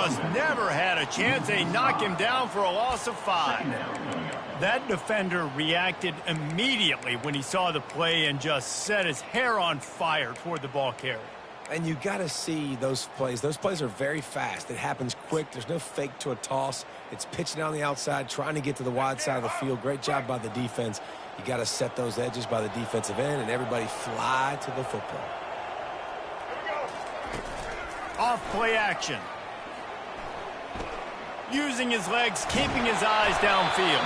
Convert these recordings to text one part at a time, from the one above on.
just never had a chance. They knock him down for a loss of 5. That defender reacted immediately when he saw the play and just set his hair on fire toward the ball carrier. And you got to see those plays. Those plays are very fast. It happens quick. There's no fake to a toss. It's pitching down the outside, trying to get to the wide side of the field. Great job by the defense. You got to set those edges by the defensive end, and everybody fly to the football. Off play action. Using his legs, keeping his eyes downfield.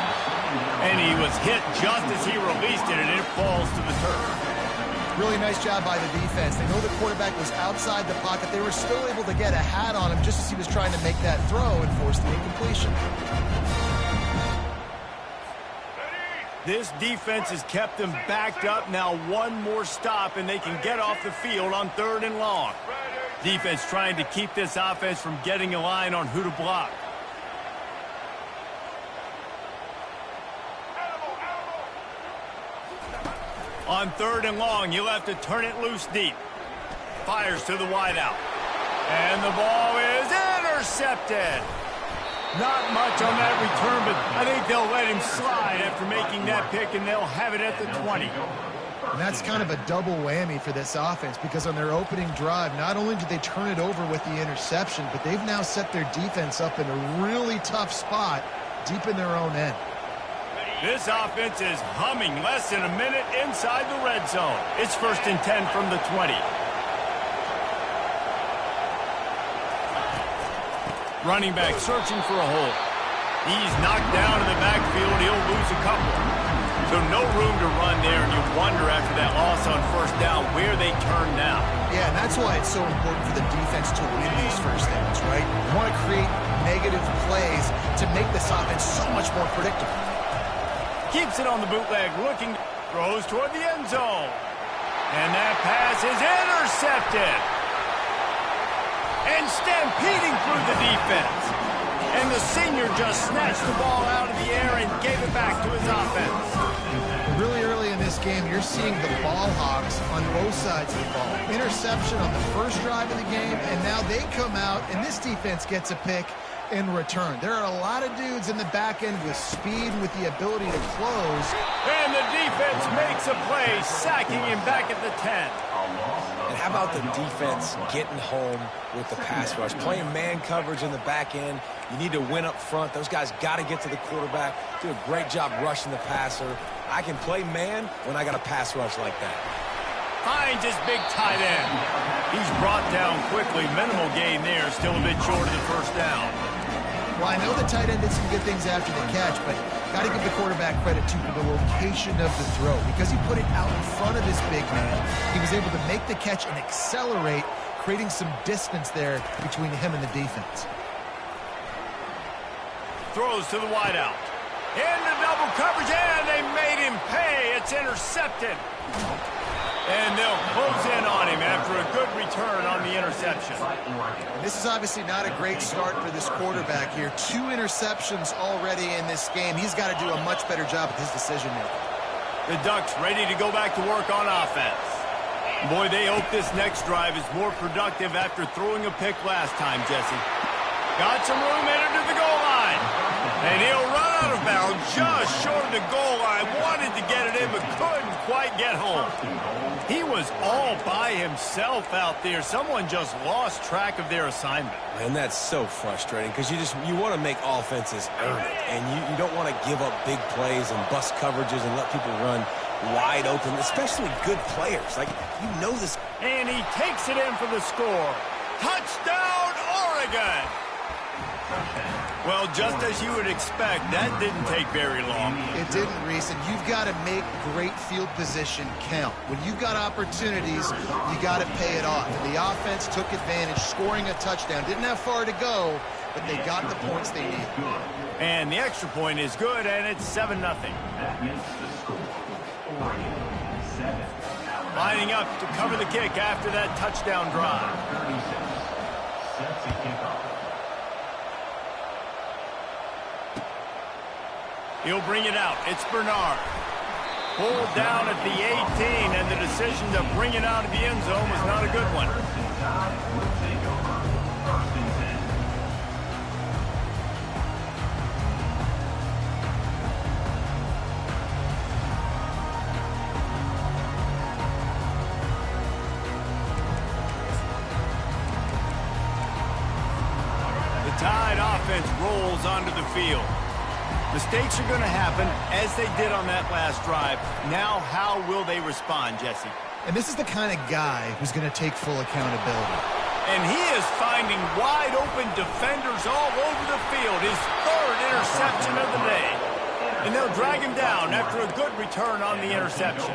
And he was hit just as he released it, and it falls to the turf. Really nice job by the defense. They know the quarterback was outside the pocket. They were still able to get a hat on him just as he was trying to make that throw and force the incompletion. This defense has kept them backed up. Now one more stop, and they can get off the field on 3rd and long. Defense trying to keep this offense from getting a line on who to block. On 3rd and long, you'll have to turn it loose deep. Fires to the wideout. And the ball is intercepted. Not much on that return, but I think they'll let him slide after making that pick, and they'll have it at the 20. And that's kind of a double whammy for this offense, because on their opening drive, not only did they turn it over with the interception, but they've now set their defense up in a really tough spot deep in their own end. This offense is humming. Less than a minute inside the red zone. It's 1st and 10 from the 20. Running back searching for a hole. He's knocked down in the backfield. He'll lose a couple. So no room to run there, and you wonder after that loss on 1st down where they turn now. Yeah, and that's why it's so important for the defense to win these 1st downs, right? You want to create negative plays to make this offense so much more predictable. Keeps it on the bootleg, looking, throws toward the end zone. And that pass is intercepted. And stampeding through the defense. And the senior just snatched the ball out of the air and gave it back to his offense. Really early in this game, you're seeing the ball hogs on both sides of the ball. Interception on the 1st drive of the game, and now they come out, and this defense gets a pick in return. There are a lot of dudes in the back end with speed and with the ability to close. And the defense makes a play, sacking him back at the 10. And how about the defense getting home with the pass rush? Playing man coverage in the back end. You need to win up front. Those guys got to get to the quarterback. Do a great job rushing the passer. I can play man when I got a pass rush like that. Finds his big tight end. He's brought down quickly. Minimal gain there. Still a bit short of the 1st down. Well, I know the tight end did some good things after the catch, but got to give the quarterback credit, too, for the location of the throw. Because he put it out in front of his big man, he was able to make the catch and accelerate, creating some distance there between him and the defense. Throws to the wideout. Into double coverage, and they made him pay. It's intercepted. And they'll close in on him after a good return on the interception. And this is obviously not a great start for this quarterback here. 2 interceptions already in this game. He's got to do a much better job with his decision-making. The Ducks ready to go back to work on offense. Boy, they hope this next drive is more productive after throwing a pick last time, Jesse. Got some room headed to the goal line. And he'll run out of bounds just short of the goal line. Wanted to get it in, but couldn't quite get home. He was all by himself out there. Someone just lost track of their assignment. And that's so frustrating because you want to make offenses earn it. And you don't want to give up big plays and bust coverages and let people run wide open, especially good players. Like, you know this. And he takes it in for the score. Touchdown, Oregon! Well, just as you would expect, that didn't take very long. It didn't, Reese, and you've got to make great field position count. When you've got opportunities, you got to pay it off. And the offense took advantage, scoring a touchdown. Didn't have far to go, but they got the points they needed. And the extra point is good, and it's 7-0. Lining up to cover the kick after that touchdown drive. He'll bring it out. It's Bernard. Pulled down at the 18, and the decision to bring it out of the end zone was not a good one. Tide offense rolls onto the field. Mistakes are going to happen, as they did on that last drive. Now, how will they respond, Jesse? And this is the kind of guy who's going to take full accountability. And he is finding wide-open defenders all over the field. His third interception of the day. And they'll drag him down after a good return on the interception.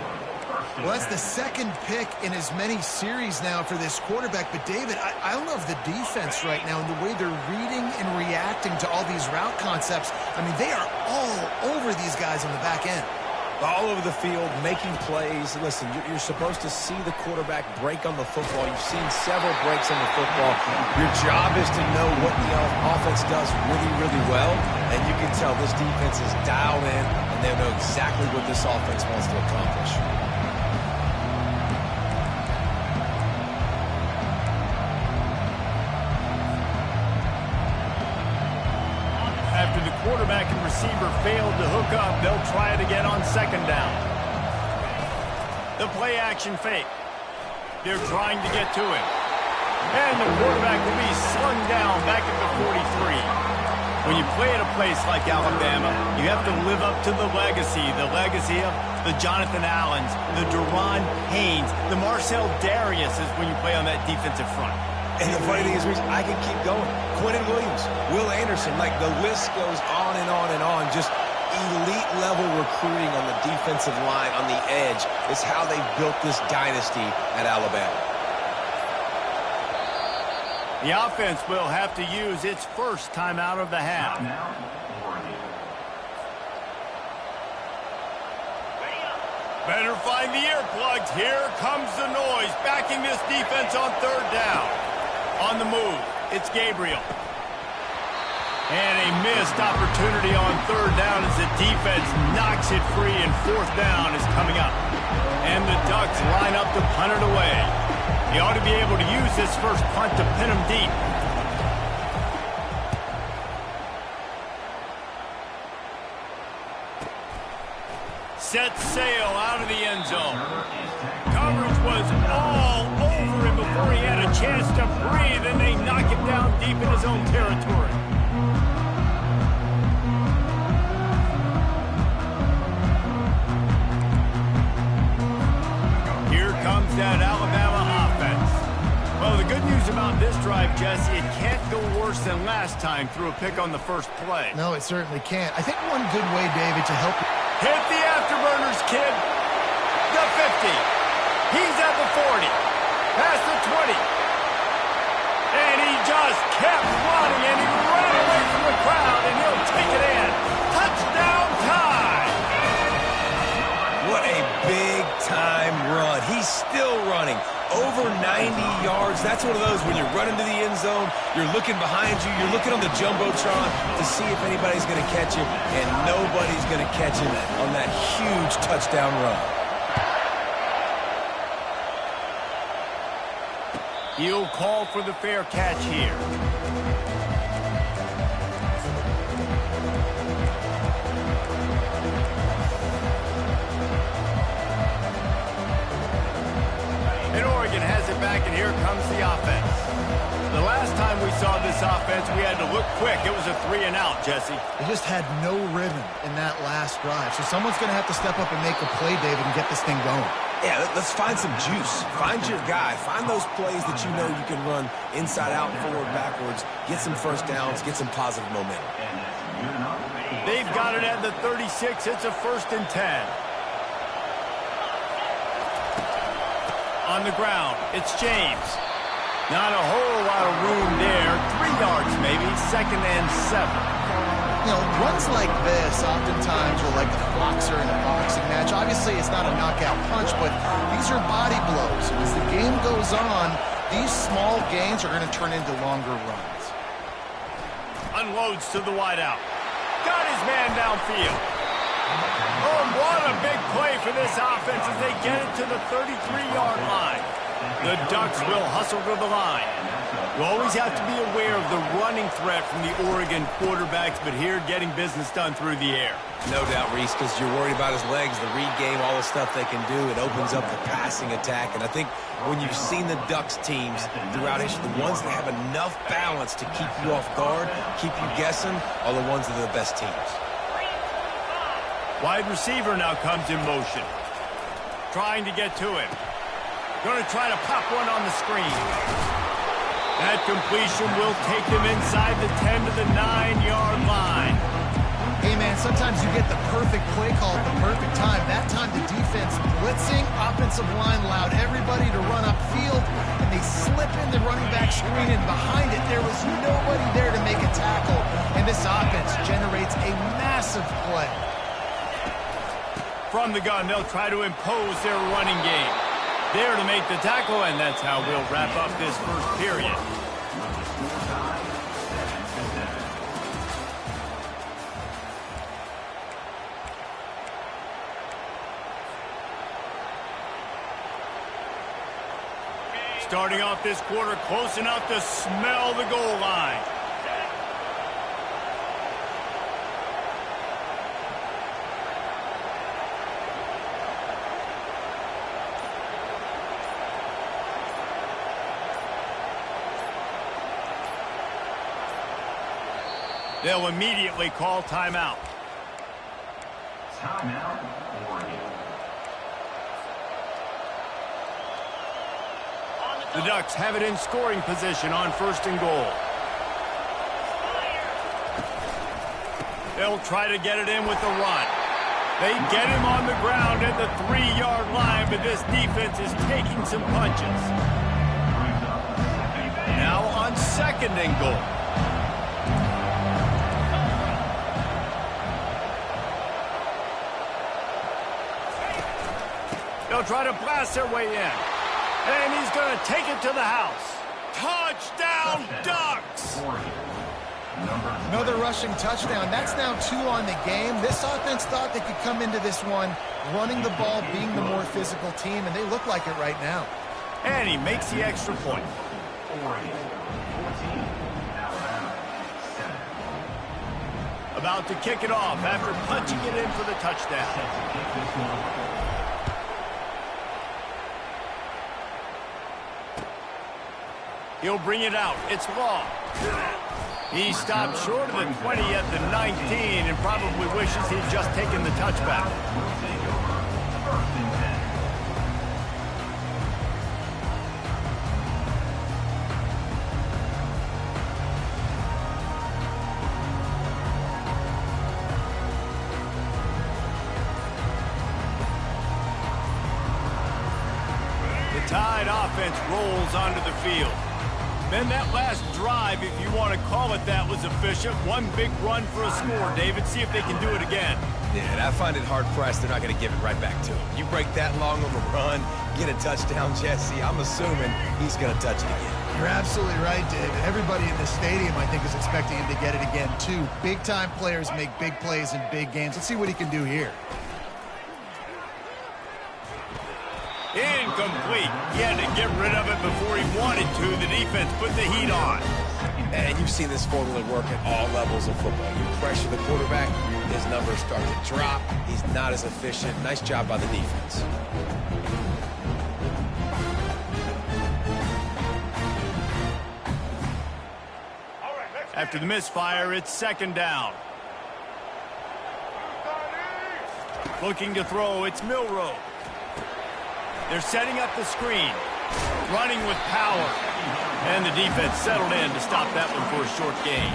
Well, that's the second pick in as many series now for this quarterback. But, David, I love the defense right now and the way they're reading and reacting to all these route concepts. I mean, they are all over these guys on the back end. All over the field, making plays. Listen, you're supposed to see the quarterback break on the football. You've seen several breaks on the football. Your job is to know what the offense does really, really well. And you can tell this defense is dialed in, and they know exactly what this offense wants to accomplish. After the quarterback and receiver failed to hook up, they'll try it again on second down. The play action fake. They're trying to get to him. And the quarterback will be slung down back at the 43. When you play at a place like Alabama, you have to live up to the legacy of the Jonathan Allens, the Deron Haynes, the Marcel Dariuses when you play on that defensive front. And the funny thing is, I can keep going. Quentin Williams, Will Anderson, like the list goes on and on and on. Just elite level recruiting on the defensive line, on the edge, is how they built this dynasty at Alabama. The offense will have to use its first timeout of the half. Better find the earplugs. Here comes the noise, backing this defense on third down. On the move, it's Gabriel. And a missed opportunity on third down as the defense knocks it free, and fourth down is coming up. And the Ducks line up to punt it away. He ought to be able to use this first punt to pin him deep. Set sail out of the end zone. Coverage was all over him before he had a chance to breathe, and they knock him down deep in his own territory. Here comes that Alabama offense. Well, the good news about this drive, Jesse, it can't go worse than last time through a pick on the first play. No, it certainly can't. I think one good way, David, to help... Hit the afterburners, kid. The 50. He's at the 40. Past the 20. And he just kept running, and he ran away from the crowd, and he'll take it in. Touchdown time. What a big-time run. He's still running. Over 90 yards. That's one of those when you're running to the end zone, you're looking behind you, you're looking on the Jumbotron to see if anybody's going to catch him, and nobody's going to catch him on that huge touchdown run. He'll call for the fair catch here. And Oregon has it back, and here comes the offense. The last time we saw this offense, we had to look quick. It was a 3-and-out, Jesse. They just had no rhythm in that last drive. So someone's going to have to step up and make a play, David, and get this thing going. Yeah, let's find some juice. Find your guy. Find those plays that you know you can run inside out, forward, backwards. Get some first downs. Get some positive momentum. They've got it at the 36. It's a 1st and 10. On the ground, it's James. Not a whole lot of room there. 3 yards maybe, 2nd and 7. You know, runs like this oftentimes are like a boxer in a boxing match. Obviously, it's not a knockout punch, but these are body blows. As the game goes on, these small gains are going to turn into longer runs. Unloads to the wideout. Got his man downfield. Oh, what a big play for this offense as they get it to the 33-yard line. The Ducks will hustle to the line. You always have to be aware of the running threat from the Oregon quarterbacks, but here getting business done through the air. No doubt, Reese, because you're worried about his legs, the read game, all the stuff they can do. It opens up the passing attack. And I think when you've seen the Ducks teams throughout history, the ones that have enough balance to keep you off guard, keep you guessing, are the ones that are the best teams. Wide receiver now comes in motion. Trying to get to him. Going to try to pop one on the screen. That completion will take them inside the 10 to the 9-yard line. Hey, man, sometimes you get the perfect play call at the perfect time. That time the defense blitzing, offensive line allowed everybody to run upfield, and they slip in the running back screen, and behind it there was nobody there to make a tackle, and this offense generates a massive play. From the gun, they'll try to impose their running game. There to make the tackle, and that's how we'll wrap up this first period. Starting off this quarter close enough to smell the goal line. They'll immediately call timeout. Timeout, Oregon. The Ducks have it in scoring position on 1st and goal. They'll try to get it in with the run. They get him on the ground at the 3-yard line, but this defense is taking some punches. Now on 2nd and goal. They'll try to blast their way in. And he's going to take it to the house. Touchdown, Ducks! Another rushing touchdown. That's now 2 on the game. This offense thought they could come into this one running the ball, being the more physical team, and they look like it right now. And he makes the extra point. About to kick it off after punching it in for the touchdown. He'll bring it out. It's long. He stopped short of the 20 at the 19 and probably wishes he'd just taken the touchback. The Tide offense rolls onto the field. Then that last drive, if you want to call it that, was efficient. One big run for a score, David. See if they can do it again. Yeah, and I find it hard-pressed they're not going to give it right back to him. You break that long of a run, get a touchdown, Jesse, I'm assuming he's going to touch it again. You're absolutely right, David. Everybody in this stadium, I think, is expecting him to get it again, too. Big-time players make big plays in big games. Let's see what he can do here. Incomplete. He had to get rid of it before he wanted to. The defense put the heat on. And you've seen this formula work at all levels of football. You pressure the quarterback, his numbers start to drop. He's not as efficient. Nice job by the defense. After the misfire, it's 2nd down. Looking to throw, it's Milroe. They're setting up the screen, running with power, and the defense settled in to stop that one for a short gain.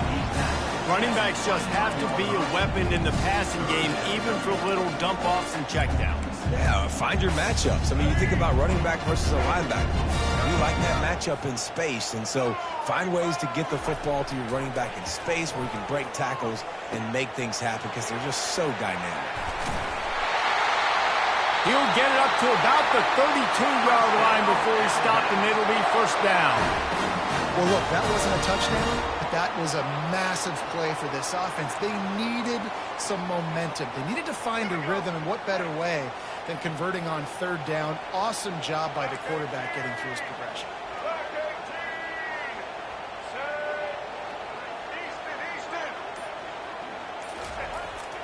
Running backs just have to be a weapon in the passing game, even for little dump-offs and checkdowns. Yeah, find your matchups. I mean, you think about running back versus a linebacker. We like that matchup in space, and so find ways to get the football to your running back in space where you can break tackles and make things happen because they're just so dynamic. He'll get it up to about the 32-yard line before he stopped, and it'll be 1st down. Well, look, that wasn't a touchdown, but that was a massive play for this offense. They needed some momentum. They needed to find a rhythm, and what better way than converting on third down. Awesome job by the quarterback getting through his progression.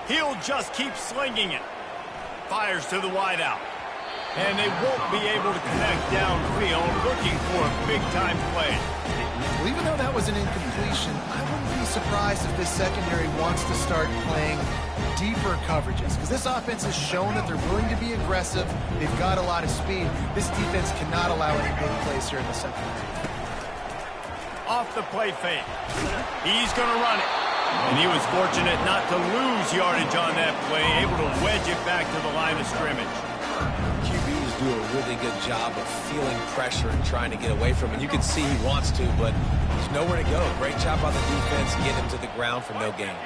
He'll just keep slinging it. Fires to the wideout. And they won't be able to connect downfield, looking for a big-time play. Well, even though that was an incompletion, I wouldn't be surprised if this secondary wants to start playing deeper coverages, because this offense has shown that they're willing to be aggressive. They've got a lot of speed. This defense cannot allow any big plays here in the secondary. Off the play fake. He's going to run it. And he was fortunate not to lose yardage on that play, able to wedge it back to the line of scrimmage. QBs do a really good job of feeling pressure and trying to get away from it. You can see he wants to, but there's nowhere to go. Great job on the defense, get him to the ground for no gain.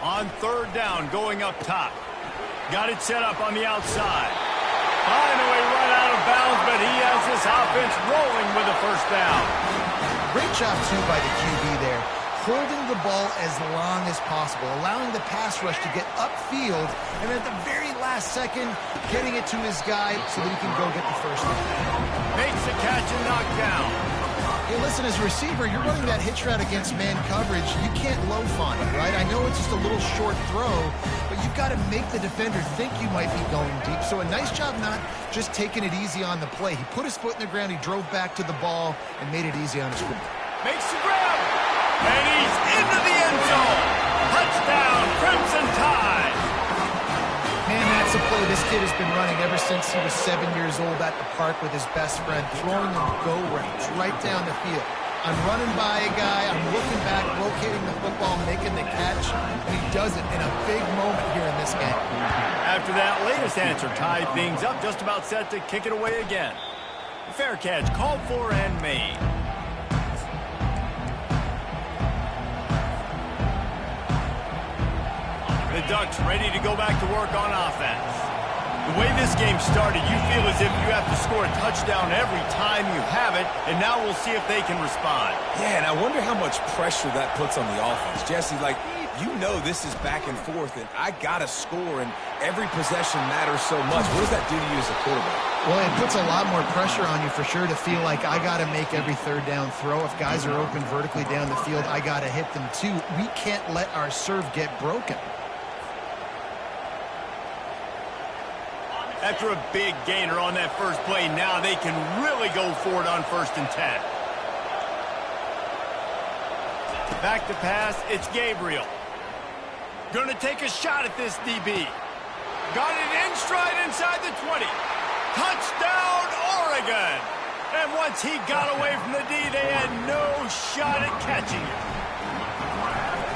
On third down, going up top. Got it set up on the outside. Finally run out of bounds, but he has this offense rolling with a first down. Great job, too, by the QB there. Holding the ball as long as possible, allowing the pass rush to get upfield, and at the very last second, getting it to his guy so that he can go get the first down. Makes the catch and knocked down. Hey, listen, as a receiver, you're running that hitch route against man coverage. You can't loaf on it, right? I know it's just a little short throw, but you've got to make the defender think you might be going deep. So a nice job not just taking it easy on the play. He put his foot in the ground, he drove back to the ball, and made it easy on his foot. Makes the grab. And he's into the end zone. Touchdown, Crimson Tide. Man, that's a play this kid has been running ever since he was 7 years old at the park with his best friend, throwing them go routes right down the field. I'm running by a guy, I'm looking back, locating the football, making the catch, and he does it in a big moment here in this game. After that latest answer tied things up, just about set to kick it away again. Fair catch called for and made. The Ducks ready to go back to work on offense. The way this game started, you feel as if you have to score a touchdown every time you have it, and now we'll see if they can respond. Yeah, and I wonder how much pressure that puts on the offense. Jesse, like, you know this is back and forth, and I got to score, and every possession matters so much. What does that do to you as a quarterback? Well, it puts a lot more pressure on you for sure to feel like I got to make every third down throw. If guys are open vertically down the field, I got to hit them too. We can't let our serve get broken. After a big gainer on that first play, now they can really go for it on 1st and 10. Back to pass, it's Gabriel. Gonna take a shot at this DB. Got it in stride inside the 20. Touchdown, Oregon! And once he got away from the D, they had no shot at catching it.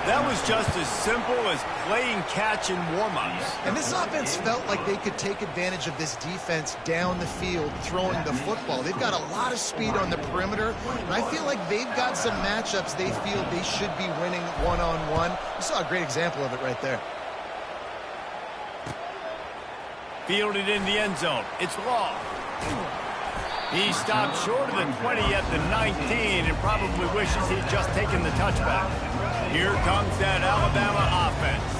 That was just as simple as playing catch in warm-ups. And this offense felt like they could take advantage of this defense down the field, throwing the football. They've got a lot of speed on the perimeter, and I feel like they've got some matchups they feel they should be winning one-on-one. You saw a great example of it right there. Fielded in the end zone. It's Law. He stopped short of the 20 at the 19 and probably wishes he'd just taken the touchback. Here comes that Alabama offense.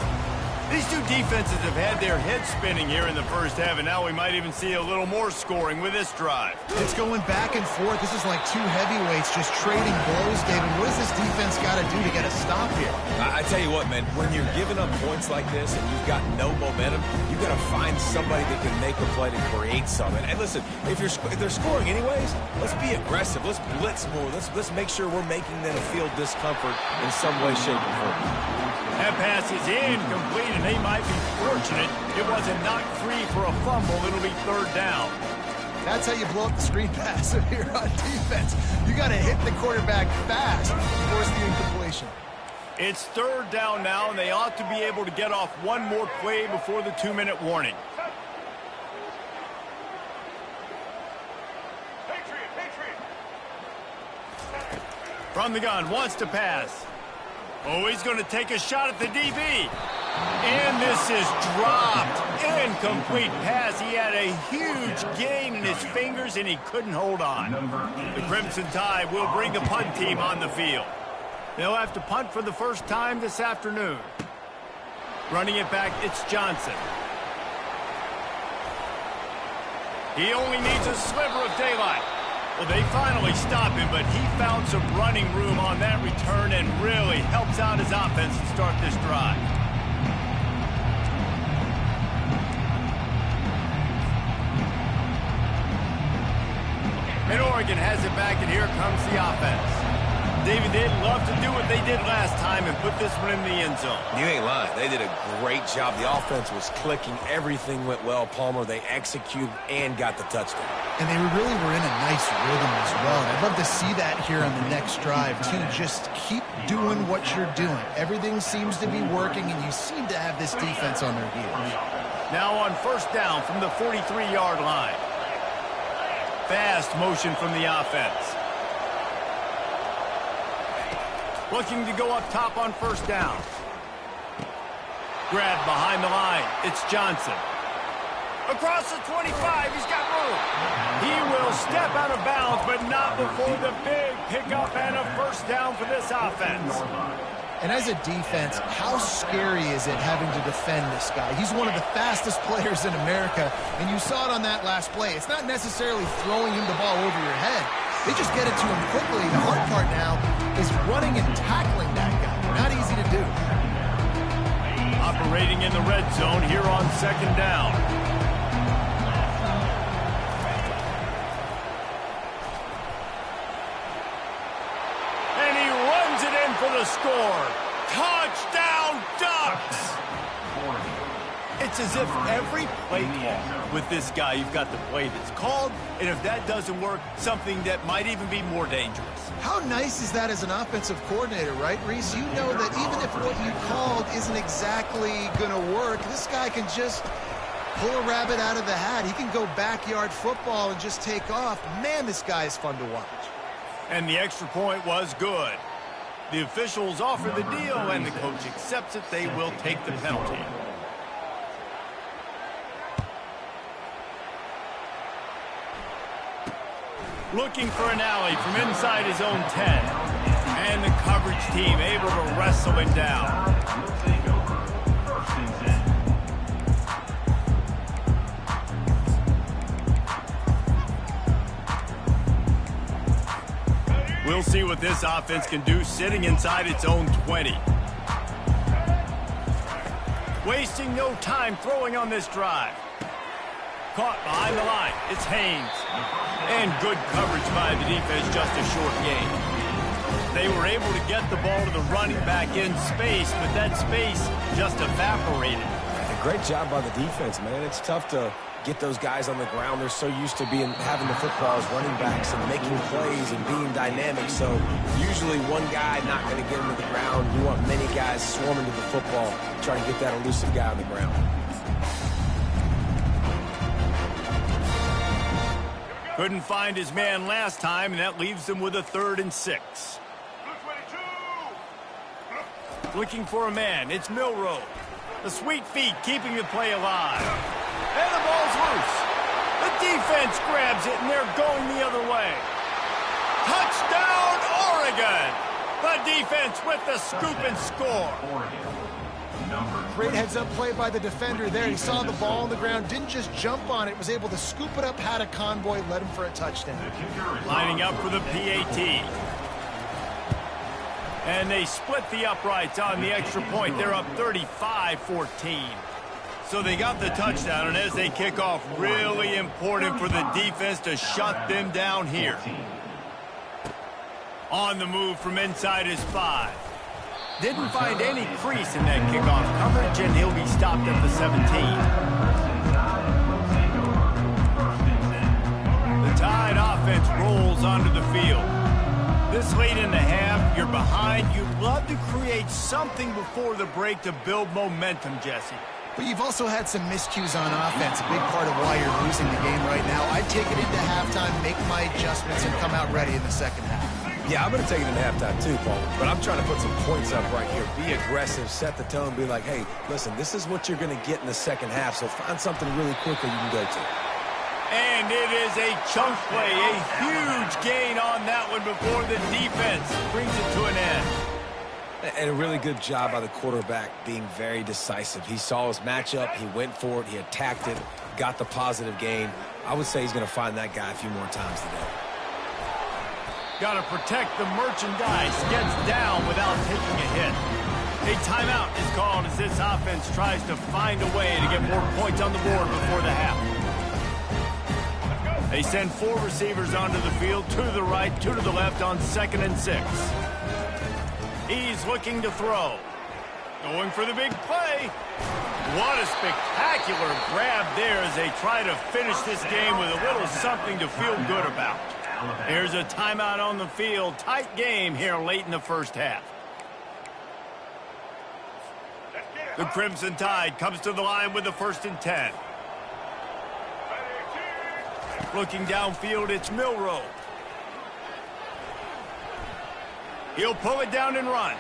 These two defenses have had their heads spinning here in the first half, and now we might even see a little more scoring with this drive. It's going back and forth. This is like two heavyweights just trading blows, David. What does this defense got to do to get a stop here? I tell you what, man, when you're giving up points like this and you've got no momentum, you've got to find somebody that can make a play to create something. And listen, if they're scoring anyways, let's be aggressive. Let's blitz more. Let's make sure we're making them feel discomfort in some way, shape, or form. That pass is incomplete, and they might be fortunate it wasn't knocked free for a fumble. It'll be 3rd down. That's how you blow up the screen pass here on defense. You got to hit the quarterback fast to force the incompletion. It's 3rd down now, and they ought to be able to get off one more play before the 2-minute warning. From the gun, wants to pass. Oh, he's going to take a shot at the DB. And this is dropped. Incomplete pass. He had a huge gain in his fingers, and he couldn't hold on. The Crimson Tide will bring the punt team on the field. They'll have to punt for the first time this afternoon. Running it back, it's Johnson. He only needs a sliver of daylight. Well, they finally stop him, but he found some running room on that return and really helps out his offense to start this drive. And Oregon has it back, and here comes the offense. David, they'd love to do what they did last time and put this one in the end zone. You ain't lying. They did a great job. The offense was clicking. Everything went well, Palmer. They executed and got the touchdown. And they really were in a nice rhythm as well. And I'd love to see that here on the next drive, too. Just keep doing what you're doing. Everything seems to be working, and you seem to have this defense on their heels. Now on first down from the 43-yard line. Fast motion from the offense. Looking to go up top on first down. Grab behind the line. It's Johnson. Across the 25, he's got room. He will step out of bounds, but not before the big pickup and a first down for this offense. And as a defense, how scary is it having to defend this guy? He's one of the fastest players in America, and you saw it on that last play. It's not necessarily throwing him the ball over your head. They just get it to him quickly. The hard part now is running and tackling that guy. Not easy to do. Operating in the red zone here on second down. And he runs it in for the score. Touchdown Ducks! It's as if every play call with this guy, you've got the play that's called, and if that doesn't work, something that might even be more dangerous. How nice is that as an offensive coordinator, right, Reese? You know that even if what you called isn't exactly going to work, this guy can just pull a rabbit out of the hat. He can go backyard football and just take off. Man, this guy is fun to watch. And the extra point was good. The officials offer the deal, and the coach accepts it. They will take the penalty. Looking for an alley from inside his own 10. And the coverage team able to wrestle him down. We'll see what this offense can do sitting inside its own 20. Wasting no time throwing on this drive. Caught behind the line. It's Haynes. And good coverage by the defense, just a short gain. They were able to get the ball to the running back in space, but that space just evaporated. A great job by the defense, man. It's tough to get those guys on the ground. They're so used to having the football as running backs and making plays and being dynamic. So usually one guy not going to get him to the ground. You want many guys swarming to the football, trying to get that elusive guy on the ground. Couldn't find his man last time, and that leaves him with a 3rd and 6. Looking for a man. It's Milroe. The sweet feet keeping the play alive. And the ball's loose. The defense grabs it, and they're going the other way. Touchdown, Oregon! The defense with the scoop and score. Great heads-up play by the defender there. He saw the ball on the ground, didn't just jump on it, was able to scoop it up, had a convoy, led him for a touchdown. Lining up for the PAT. And they split the uprights on the extra point. They're up 35-14. So they got the touchdown, and as they kick off, really important for the defense to shut them down here. On the move from inside his 5. Didn't find any crease in that kickoff coverage, and he'll be stopped at the 17. The Tide offense rolls onto the field. This late in the half, you're behind. You'd love to create something before the break to build momentum, Jesse. But you've also had some miscues on offense, a big part of why you're losing the game right now. I'd take it into halftime, make my adjustments, and come out ready in the second half. Yeah, I'm going to take it into halftime too, Paul. But I'm trying to put some points up right here. Be aggressive, set the tone, be like, hey, listen, this is what you're going to get in the second half, so find something really quickly you can go to. And it is a chunk play, a huge gain on that one before the defense brings it to an end. And a really good job by the quarterback being very decisive. He saw his matchup, he went for it, he attacked it. got the positive gain. I would say he's going to find that guy a few more times today. Got to protect the merchandise. Gets down without taking a hit. A timeout is called as this offense tries to find a way to get more points on the board before the half. They send 4 receivers onto the field, 2 to the right, 2 to the left on 2nd and 6. He's looking to throw. Going for the big play. What a spectacular grab there as they try to finish this game with a little something to feel good about. Here's a timeout on the field. Tight game here late in the first half. The Crimson Tide comes to the line with the 1st and 10. Looking downfield, it's Milroe. He'll pull it down and run.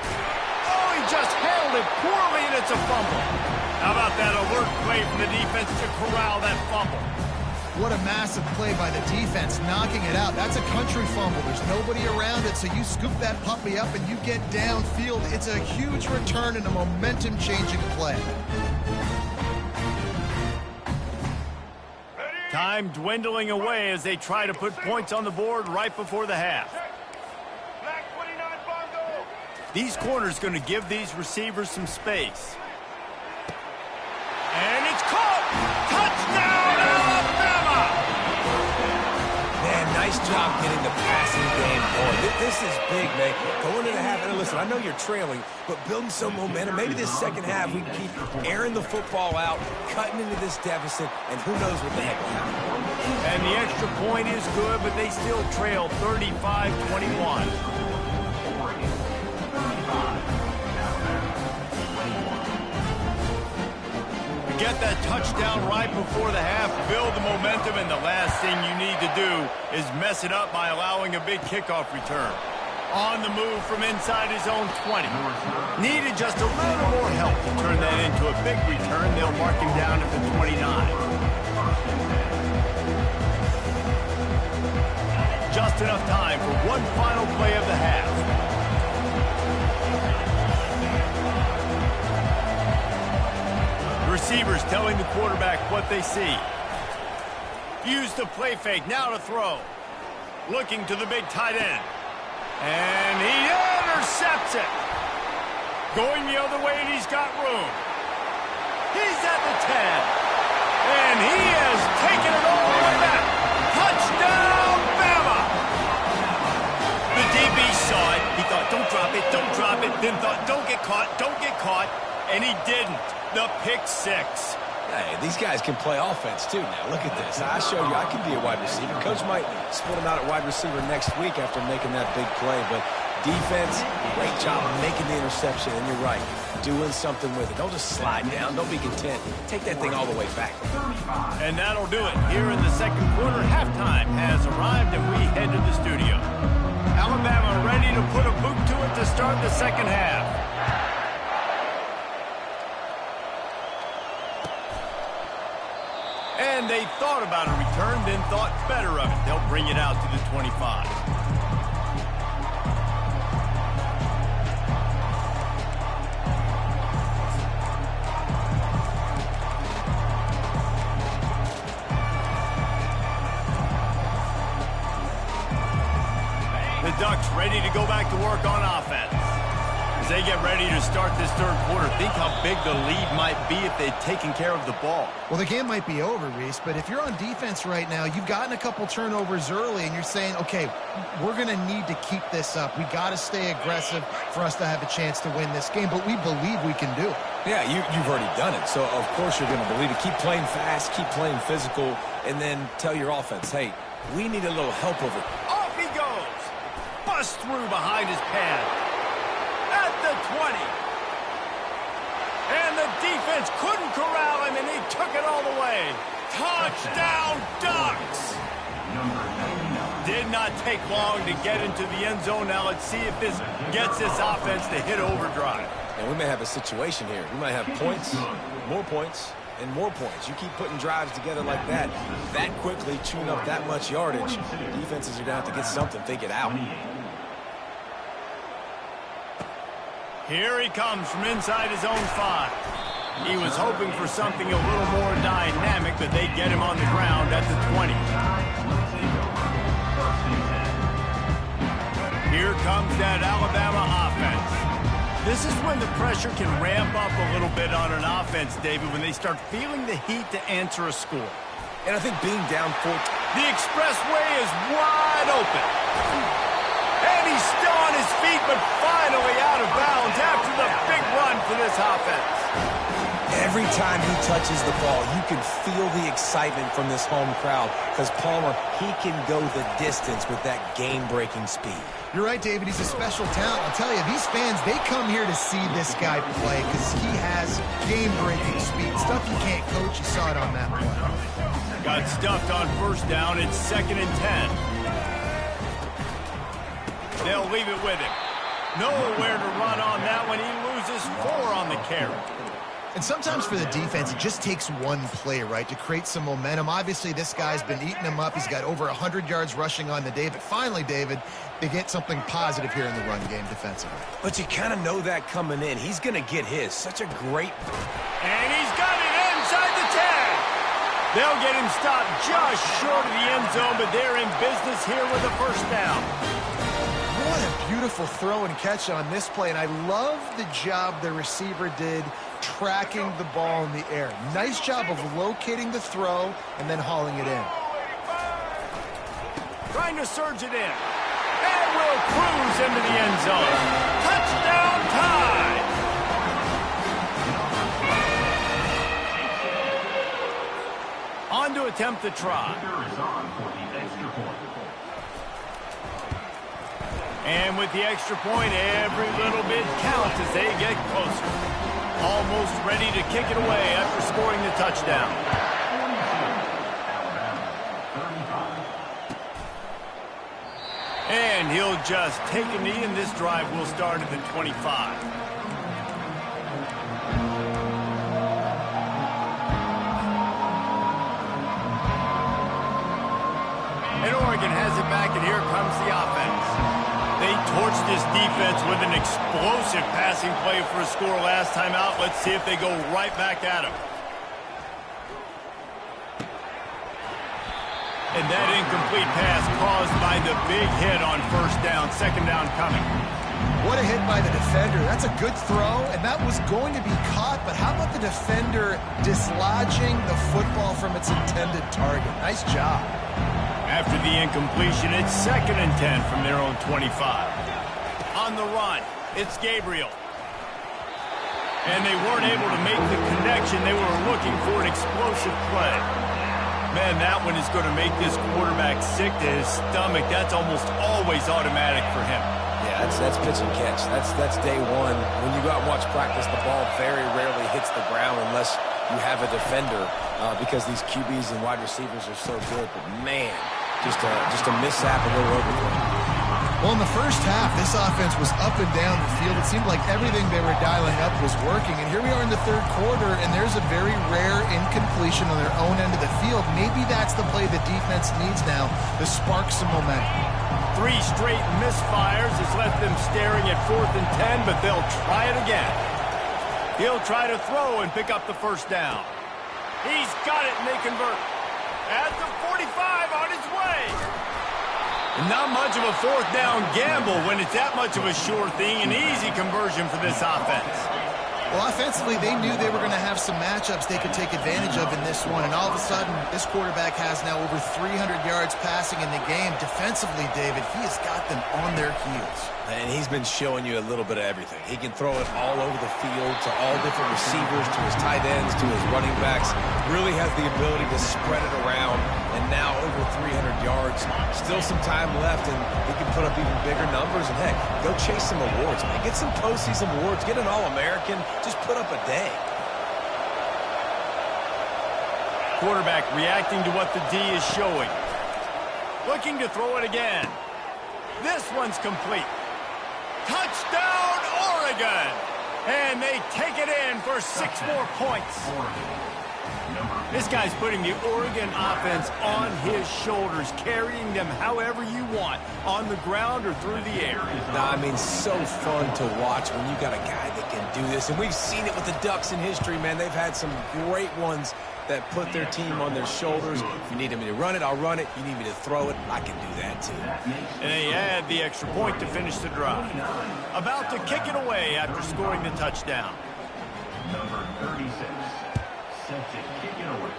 Oh, he just handled it poorly, and it's a fumble. How about that alert play from the defense to corral that fumble? What a massive play by the defense, knocking it out. That's a country fumble. There's nobody around it, so you scoop that puppy up and you get downfield. It's a huge return and a momentum-changing play. Time dwindling away as they try to put points on the board right before the half. These corners going to give these receivers some space. And it's caught! Touchdown, Alabama! Man, nice job getting the passing game going. This is big, man. Going into the half, and listen, I know you're trailing, but building some momentum. Maybe this second half we keep airing the football out, cutting into this deficit, and who knows what the heck will happen. And the extra point is good, but they still trail 35-21. Get that touchdown right before the half, build the momentum, and the last thing you need to do is mess it up by allowing a big kickoff return. On the move from inside his own 20. Needed just a little more help to turn that into a big return. They'll mark him down at the 29. Just enough time for one final play of the half. Receivers telling the quarterback what they see. Use the play fake, now to throw. Looking to the big tight end. And he intercepts it. Going the other way, and he's got room. He's at the 10. And he has taken it all the way back. Touchdown, Bama! The DB saw it. He thought, don't drop it. Then thought, don't get caught. And he didn't. The pick 6. Hey, these guys can play offense, too, now. Look at this. I show you I can be a wide receiver. Coach might split him out at wide receiver next week after making that big play. But defense, great job making the interception. And you're right, doing something with it. Don't just slide down. Don't be content. Take that thing all the way back. And that'll do it. Here in the second quarter, halftime has arrived, and we head to the studio. Alabama ready to put a boot to it to start the second half. And they thought about a return, then thought better of it. They'll bring it out to the 25. The Ducks ready to go back to work on offense. As they get ready to start this third quarter, think how big the lead might be if they'd taken care of the ball. Well, the game might be over, Reese, but if you're on defense right now, you've gotten a couple turnovers early, and you're saying, okay, we're going to need to keep this up. We got to stay aggressive for us to have a chance to win this game, but we believe we can do it. Yeah, you've already done it, so of course you're going to believe it. Keep playing fast, keep playing physical, and then tell your offense, hey, we need a little help over it. Off he goes. Bust through behind his pad. At the 20. And the defense couldn't corral him, and he took it all the way. Touchdown, Ducks! Did not take long to get into the end zone. Now let's see if this gets this offense to hit overdrive. And we may have a situation here. We might have points, more points, and more points. You keep putting drives together like that quickly, chewing up that much yardage, defenses are going to have to get something figured out. Here he comes from inside his own 5. He was hoping for something a little more dynamic, but they get him on the ground at the 20. Here comes that Alabama offense. This is when the pressure can ramp up a little bit on an offense, David, when they start feeling the heat to answer a score. And I think being down 4. The expressway is wide open. And he's still on his feet, but finally out of bounds after the big run for this offense. Every time he touches the ball, you can feel the excitement from this home crowd because Palmer, he can go the distance with that game-breaking speed. You're right, David. He's a special talent. I'll tell you, these fans, they come here to see this guy play because he has game-breaking speed. Stuff you can't coach. You saw it on that play. Got stuffed on first down. It's 2nd and 10. They'll leave it with him. Nowhere to run on that one. He loses 4 on the carry. And sometimes for the defense, it just takes one play, right, to create some momentum. Obviously, this guy's been eating him up. He's got over 100 yards rushing on the day. But finally, David, they get something positive here in the run game defensively. But you kind of know that coming in. He's going to get his. Such a great... And he's got it inside the 10. They'll get him stopped just short of the end zone, but they're in business here with a first down. What a beautiful throw and catch on this play. And I love the job the receiver did tracking the ball in the air. Nice job of locating the throw and then hauling it in. Trying to surge it in. And will cruise into the end zone. Touchdown Tide! On to attempt the try. And with the extra point, every little bit counts as they get closer. Almost ready to kick it away after scoring the touchdown. And he'll just take a knee, and this drive will start at the 25. And Oregon has it back, and here comes the offense. They torched this defense with an explosive passing play for a score last time out. Let's see if they go right back at him. And that incomplete pass caused by the big hit on first down. 2nd down coming. What a hit by the defender. That's a good throw, and that was going to be caught, but how about the defender dislodging the football from its intended target? Nice job. After the incompletion, it's 2nd and 10 from their own 25. On the run, it's Gabriel. And they weren't able to make the connection. They were looking for an explosive play. Man, that one is going to make this quarterback sick to his stomach. That's almost always automatic for him. Yeah, that's pitch and catch. That's day one. When you go out and watch practice, the ball very rarely hits the ground unless you have a defender because these QBs and wide receivers are so good. But, man, just a mishap, a little overthrow. Well, in the first half, this offense was up and down the field. It seemed like everything they were dialing up was working. And here we are in the third quarter, and there's a very rare incompletion on their own end of the field. Maybe that's the play the defense needs now to spark some momentum. 3 straight misfires has left them staring at 4th and 10, but they'll try it again. He'll try to throw and pick up the first down. He's got it, and they convert. At the 45 on his way. Not much of a 4th down gamble when it's that much of a sure thing. An easy conversion for this offense. Well, offensively, they knew they were going to have some matchups they could take advantage of in this one. And all of a sudden, this quarterback has now over 300 yards passing in the game. Defensively, David, he has got them on their heels. And he's been showing you a little bit of everything. He can throw it all over the field to all different receivers, to his tight ends, to his running backs. Really has the ability to spread it around. And now over 300 yards. Still some time left, and he can put up even bigger numbers. And, heck, go chase some awards, man. Get some postseason awards. Get an All-American. Just put up a day. Quarterback reacting to what the D is showing. Looking to throw it again. This one's complete. Touchdown, Oregon! And they take it in for 6 more points. This guy's putting the Oregon offense on his shoulders, carrying them however you want, on the ground or through the air. I mean, so fun to watch when you got a guy that can do this. And we've seen it with the Ducks in history, man. They've had some great ones that put their team on their shoulders. If you need me to run it, I'll run it. You need me to throw it, I can do that too. And they add the extra point to finish the drive. About to kick it away after scoring the touchdown. Number 36, set to kick it away.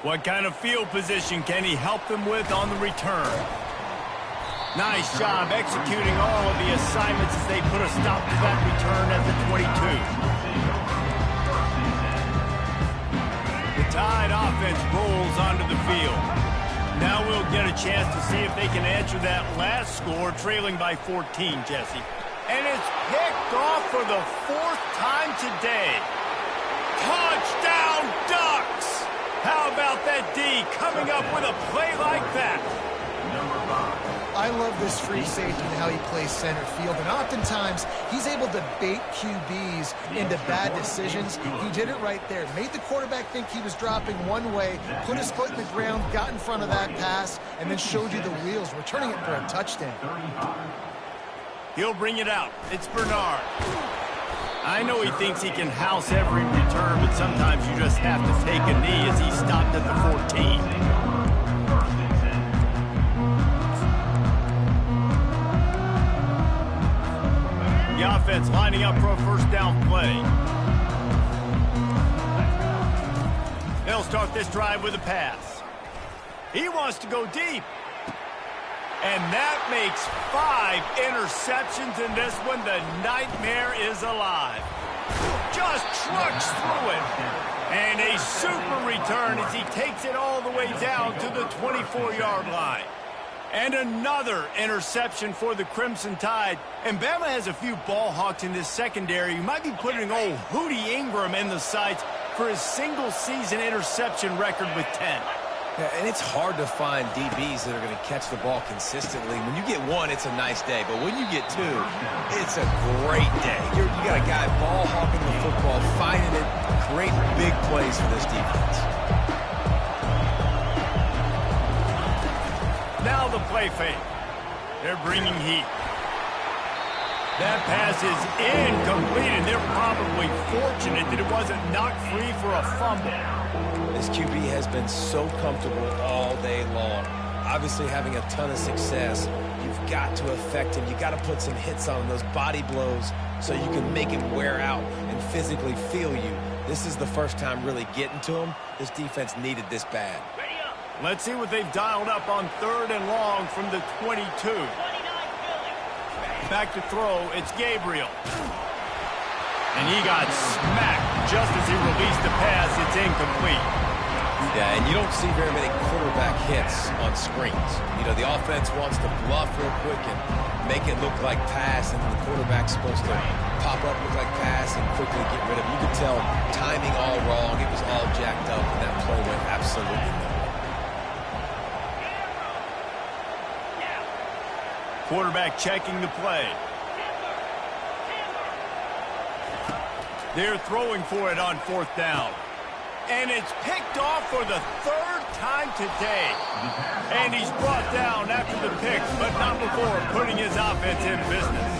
What kind of field position can he help them with on the return? Nice job executing all of the assignments as they put a stop to that return at the 22. The Tide offense rolls onto the field. Now we'll get a chance to see if they can answer that last score, trailing by 14, Jesse. And it's picked off for the 4th time today. Touchdown, Ducks! How about that D coming up with a play like that? Number 5. I love this free safety and how he plays center field, and oftentimes he's able to bait QBs into bad decisions. He did it right there. Made the quarterback think he was dropping one way, put his foot in the ground, got in front of that pass, and then showed you the wheels, returning it for a touchdown. He'll bring it out. It's Bernard. I know he thinks he can house every return, but sometimes you just have to take a knee as he stopped at the 14. The offense lining up for a first down play. They'll start this drive with a pass. He wants to go deep. And that makes 5 interceptions in this one. The nightmare is alive. Just trucks through it. And a super return as he takes it all the way down to the 24-yard line. And another interception for the Crimson Tide. And Bama has a few ball hawks in this secondary. You might be putting old Hootie Ingram in the sights for his single-season interception record with 10. Yeah, and it's hard to find DBs that are going to catch the ball consistently. When you get one, it's a nice day. But when you get two, it's a great day. You got a guy ball hawking the football, finding it, great big plays for this defense. Now the play fake. They're bringing heat. That pass is incomplete, and they're probably fortunate that it wasn't knocked free for a fumble. This QB has been so comfortable all day long. Obviously having a ton of success. You've got to affect him. You've got to put some hits on him, those body blows, so you can make him wear out and physically feel you. This is the first time really getting to him. This defense needed this bad. Let's see what they've dialed up on 3rd and long from the 22. Back to throw, it's Gabriel. And he got smacked just as he released the pass. It's incomplete. Yeah, and you don't see very many quarterback hits on screens. You know, the offense wants to bluff real quick and make it look like pass, and the quarterback's supposed to pop up, look like pass, and quickly get rid of it. You could tell timing all wrong. It was all jacked up, and that play went absolutely nowhere. Quarterback checking the play. They're throwing for it on 4th down. And it's picked off for the 3rd time today. And he's brought down after the pick, but not before putting his offense in business.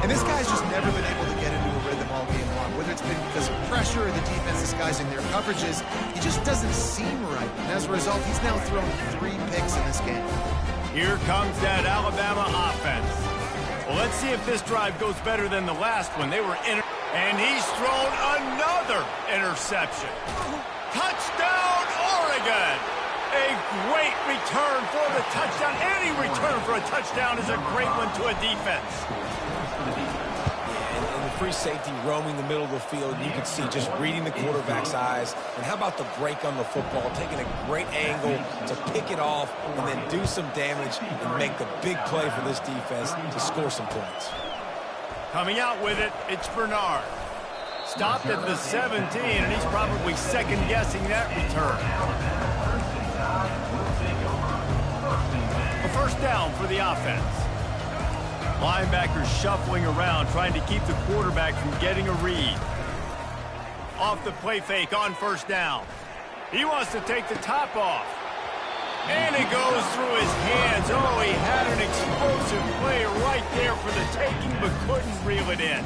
And this guy's just never been able to get into a rhythm all game long. Whether it's been because of pressure or the defense disguising their coverages, he just doesn't seem right. And as a result, he's now thrown 3 picks in this game. Here comes that Alabama offense. Well, let's see if this drive goes better than the last one. They were in, and he's thrown another interception. Touchdown, Oregon! A great return for the touchdown. Any return for a touchdown is a great one to a defense. And the free safety roaming the middle of the field, you can see just reading the quarterback's eyes. And how about the break on the football, taking a great angle to pick it off and then do some damage and make the big play for this defense to score some points. Coming out with it, it's Bernard. Stopped at the 17, and he's probably second-guessing that return. A first down for the offense. Linebackers shuffling around, trying to keep the quarterback from getting a read. Off the play fake on first down. He wants to take the top off. And it goes through his hands. Oh, he had an explosive play right there for the taking, but couldn't reel it in.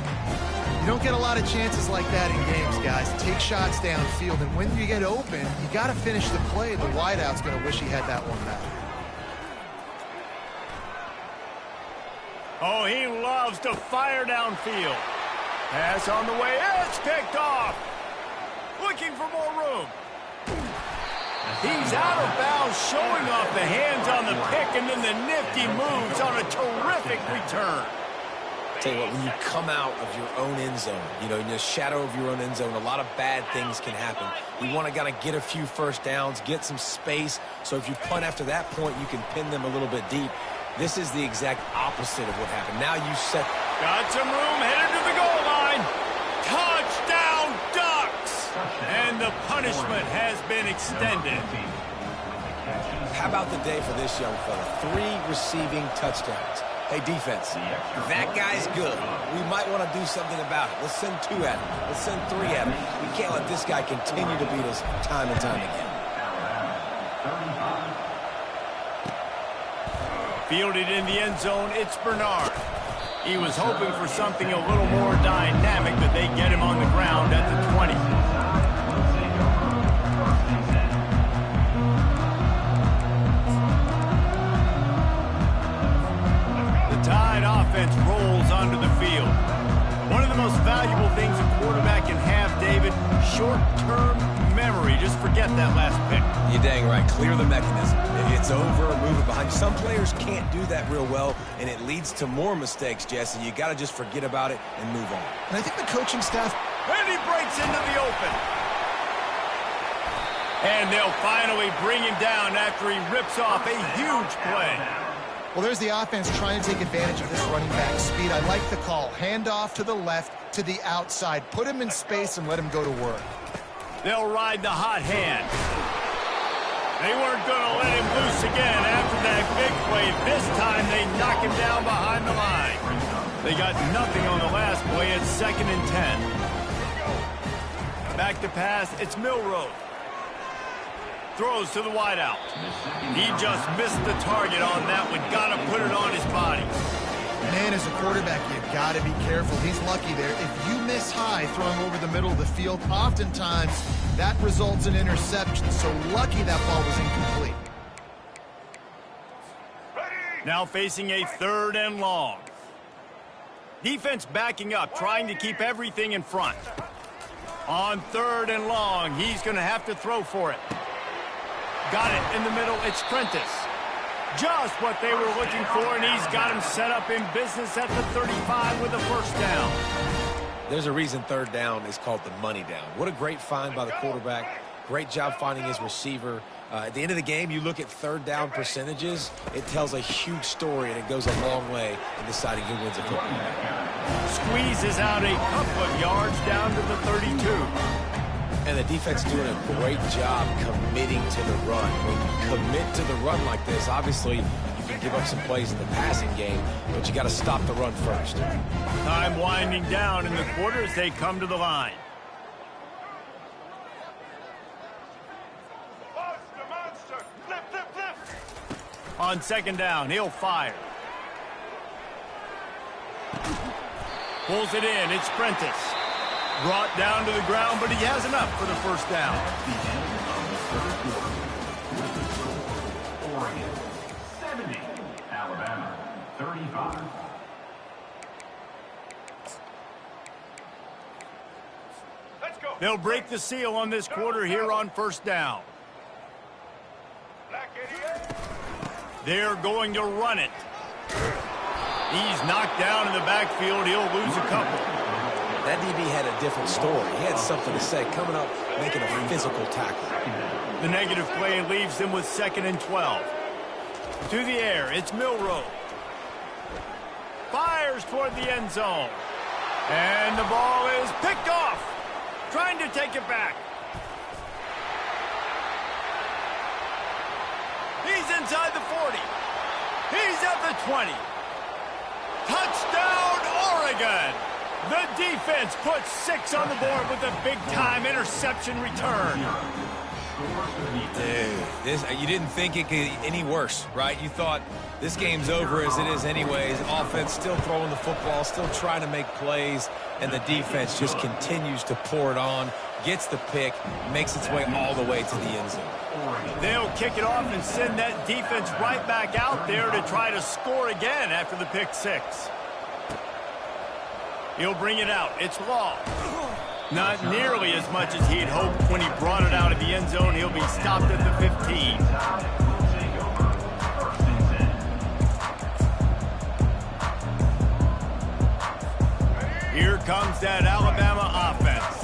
You don't get a lot of chances like that in games, guys. Take shots downfield, and when you get open, you got to finish the play. The wideout's going to wish he had that one back. Oh, he loves to fire downfield. Pass on the way. It's picked off. Looking for more room. He's out of bounds, showing off the hands on the pick, and then the nifty moves on a terrific return. Tell you what, when you come out of your own end zone, you know, in the shadow of your own end zone, a lot of bad things can happen. You want to kind of get a few first downs, get some space, so if you punt after that point, you can pin them a little bit deep. This is the exact opposite of what happened. Now you set... Got some room, headed to the goal line. Touchdown, Ducks! And the punishment has been extended. How about the day for this young fella? 3 receiving touchdowns. Hey, defense, that guy's good. We might want to do something about it. Let's send 2 at him. Let's send 3 at him. We can't let this guy continue to beat us time and time again. Fielded in the end zone, it's Bernard. He was hoping for something a little more dynamic, but they get him on the ground at the 20. The Tide offense rolls onto the field. One of the most valuable things a quarterback can have, David, short-term memory. Just forget that last pick. You're dang right. Clear the mechanism. It's over, move it behind. Some players can't do that real well, and it leads to more mistakes, Jesse. You got to just forget about it and move on. And I think the coaching staff... And he breaks into the open. And they'll finally bring him down after he rips off a huge play. Well, there's the offense trying to take advantage of this running back speed. I like the call. Hand off to the left, to the outside. Put him in space and let him go to work. They'll ride the hot hand. They weren't going to let him loose again after that big play. This time they knock him down behind the line. They got nothing on the last play. It's 2nd and 10. Back to pass. It's Milroe. Throws to the wideout. He just missed the target on that one. Got to put it on his body. Man, as a quarterback, you've got to be careful. He's lucky there. If you miss high throwing over the middle of the field, oftentimes that results in interception. So lucky that ball was incomplete. Now facing a 3rd and long. Defense backing up, trying to keep everything in front. On 3rd and long, he's going to have to throw for it. Got it in the middle. It's Prentice. Just what they were looking for, and he's got him set up in business at the 35 with a first down. There's a reason 3rd down is called the money down. What a great find by the quarterback. Great job finding his receiver. At the end of the game, you look at 3rd down percentages. It tells a huge story, and it goes a long way in deciding who wins a football game. Squeezes out a couple of yards down to the 32. And the defense doing a great job committing to the run. When you commit to the run like this, obviously you can give up some plays in the passing game, but you got to stop the run first. Time winding down in the quarter as they come to the line. On 2nd down, he'll fire. Pulls it in. It's Prentice. Brought down to the ground, but he has enough for the first down. Oregon, 70. Alabama, 35. Let's go. They'll break the seal on this quarter here on 1st down. They're going to run it. He's knocked down in the backfield. He'll lose a couple. That DB had a different story. He had something to say, coming up, making a physical tackle. The negative play leaves them with 2nd and 12. To the air, it's Milroe. Fires toward the end zone. And the ball is picked off. Trying to take it back. He's inside the 40. He's at the 20. Touchdown, Oregon. The defense puts 6 on the board with a big-time interception return. Dude, you didn't think it could get any worse, right? You thought this game's over as it is anyways. Offense still throwing the football, still trying to make plays, and the defense just continues to pour it on, gets the pick, makes its way all the way to the end zone. They'll kick it off and send that defense right back out there to try to score again after the pick 6. He'll bring it out. It's long. Not nearly as much as he'd hoped when he brought it out of the end zone. He'll be stopped at the 15. Here comes that Alabama offense.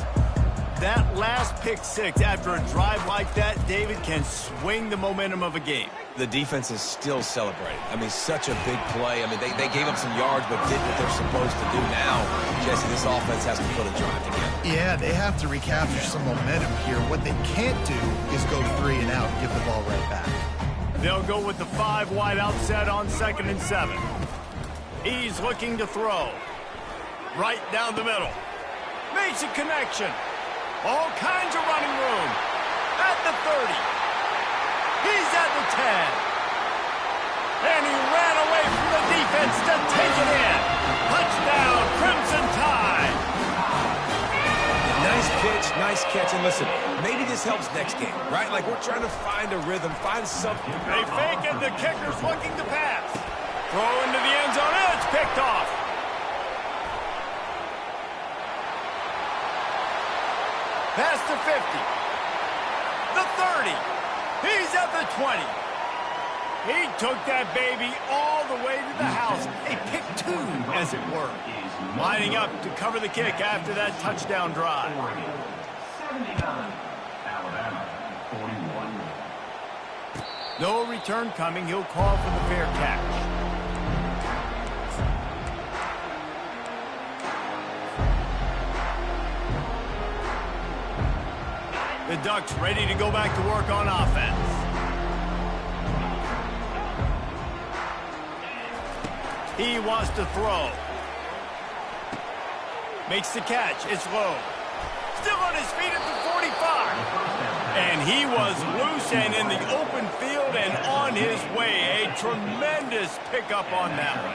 That last pick 6 after a drive like that, David, can swing the momentum of a game. The defense is still celebrating. I mean, such a big play. I mean, they gave up some yards but did what they're supposed to do now. Jesse, this offense has to put a drive together. Yeah, they have to recapture some momentum here. What they can't do is go 3 and out and give the ball right back. They'll go with the 5 wide out set on 2nd and 7. He's looking to throw. Right down the middle. Makes a connection. All kinds of running room. At the 30. He's at the 10. And he ran away from the defense to take it in. Touchdown, Crimson Tide. Nice pitch, nice catch. And listen, maybe this helps next game, right? Like we're trying to find a rhythm, find something. They fake it. The kicker's looking to pass. Throw into the end zone. And it's picked off. Past the 50. The 30. He's at the 20. He took that baby all the way to the house. A pick 2, as it were. Lining up to cover the kick after that touchdown drive. 79, Alabama, 41. No return coming. He'll call for the fair catch. The Ducks ready to go back to work on offense. He wants to throw. Makes the catch. It's low. Still on his feet at the 45. And he was loose and in the open field and on his way. A tremendous pickup on that one.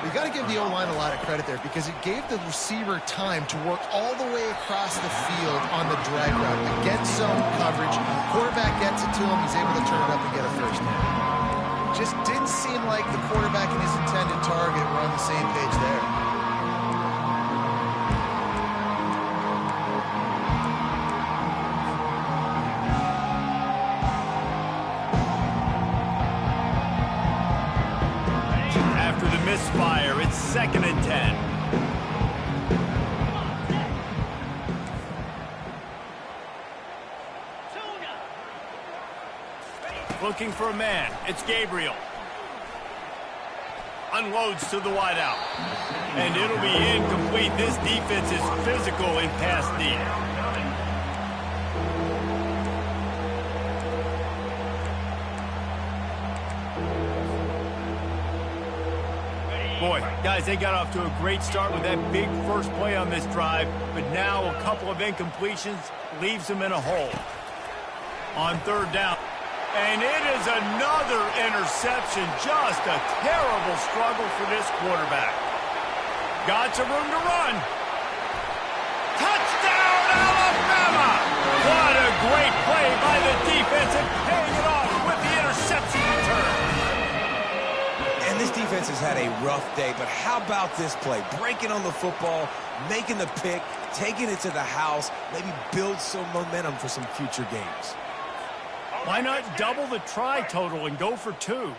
We got to give the O-line a lot of credit there because it gave the receiver time to work all the way across the field on the drag route against zone coverage. Quarterback gets it to him. He's able to turn it up and get a first down. Just didn't seem like the quarterback and his intended target were on the same page there. Misfire. It's 2nd and 10. Looking for a man. It's Gabriel. Unloads to the wideout. And it'll be incomplete. This defense is physical in pass D. Boy, guys, they got off to a great start with that big first play on this drive, but now a couple of incompletions leaves them in a hole. On 3rd down. And it is another interception. Just a terrible struggle for this quarterback. Got some room to run. Touchdown, Alabama! What a great play by the defense and paying it off with the interception return. And this defense has had a rough day, but how about this play? Breaking on the football, making the pick, taking it to the house, maybe build some momentum for some future games. Why not double the try total and go for 2?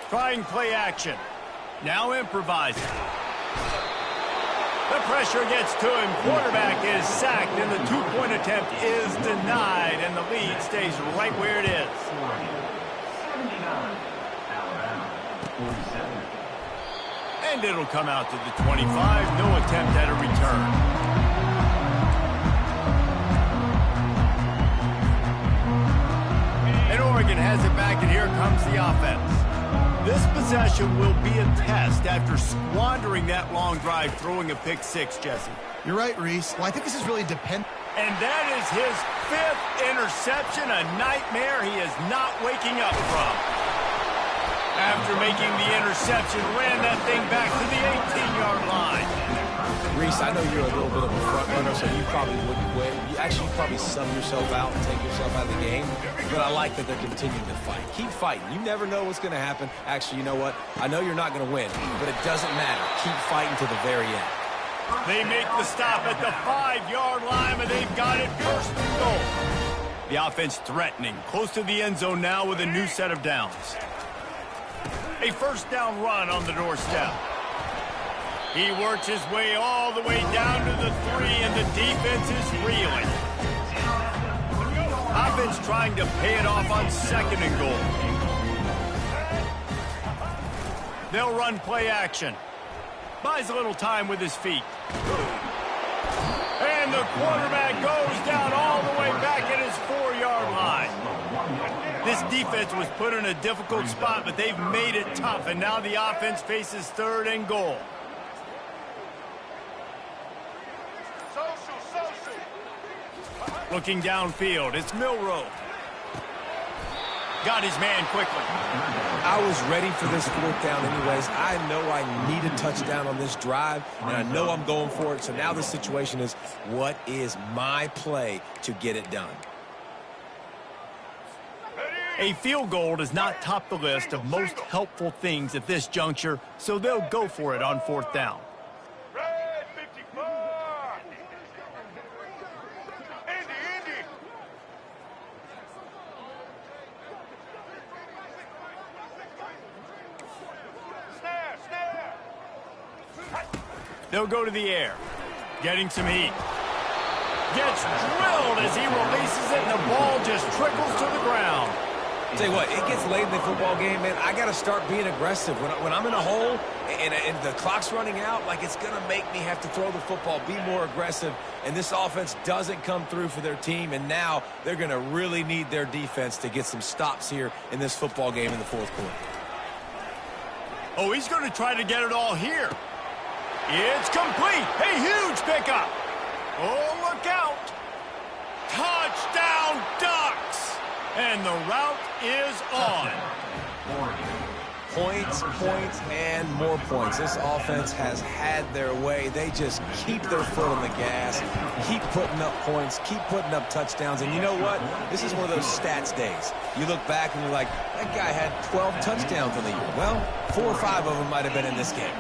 Trying play action. Now improvising. The pressure gets to him. Quarterback is sacked, and the 2-point attempt is denied, and the lead stays right where it is. 79, Alabama, 47. And it'll come out to the 25. No attempt at a return. And Oregon has it back, and here comes the offense. This possession will be a test after squandering that long drive throwing a pick six, Jesse. You're right, Reese. Well, I think this is really dependent. And that is his 5th interception, a nightmare he is not waking up from. After making the interception, ran that thing back to the 18-yard line. Reese, I know you're a little bit of a front runner, so you probably wouldn't quit. You probably sub yourself out and take yourself out of the game. But I like that they're continuing to fight. Keep fighting. You never know what's going to happen. Actually, you know what? I know you're not going to win, but it doesn't matter. Keep fighting to the very end. They make the stop at the 5-yard line, and they've got it first and goal. The offense threatening, close to the end zone now with a new set of downs. A first down run on the doorstep. He works his way all the way down to the 3, and the defense is reeling. Offense trying to pay it off on 2nd and goal. They'll run play action. Buys a little time with his feet. And the quarterback goes down all the way back at his 4-yard line. This defense was put in a difficult spot, but they've made it tough, and now the offense faces 3rd and goal. Looking downfield, it's Milroe. Got his man quickly. I was ready for this 4th down anyways. I know I need a touchdown on this drive, and I know I'm going for it. So now the situation is, what is my play to get it done? A field goal does not top the list of most helpful things at this juncture, so they'll go for it on 4th down. They'll go to the air, getting some heat. Gets drilled as he releases it, and the ball just trickles to the ground. Tell you what, it gets late in the football game, man. I got to start being aggressive. When I'm in a hole and the clock's running out, like, it's going to make me have to throw the football, be more aggressive. And this offense doesn't come through for their team, and now they're going to really need their defense to get some stops here in this football game in the 4th quarter. Oh, he's going to try to get it all here. It's complete. A huge pickup. Oh, look out. Touchdown, Ducks. And the route is on. Points, points, and more points. This offense has had their way. They just keep their foot on the gas, keep putting up points, keep putting up touchdowns. And you know what? This is one of those stats days. You look back and you're like, that guy had 12 touchdowns in the year. Well, 4 or 5 of them might have been in this game.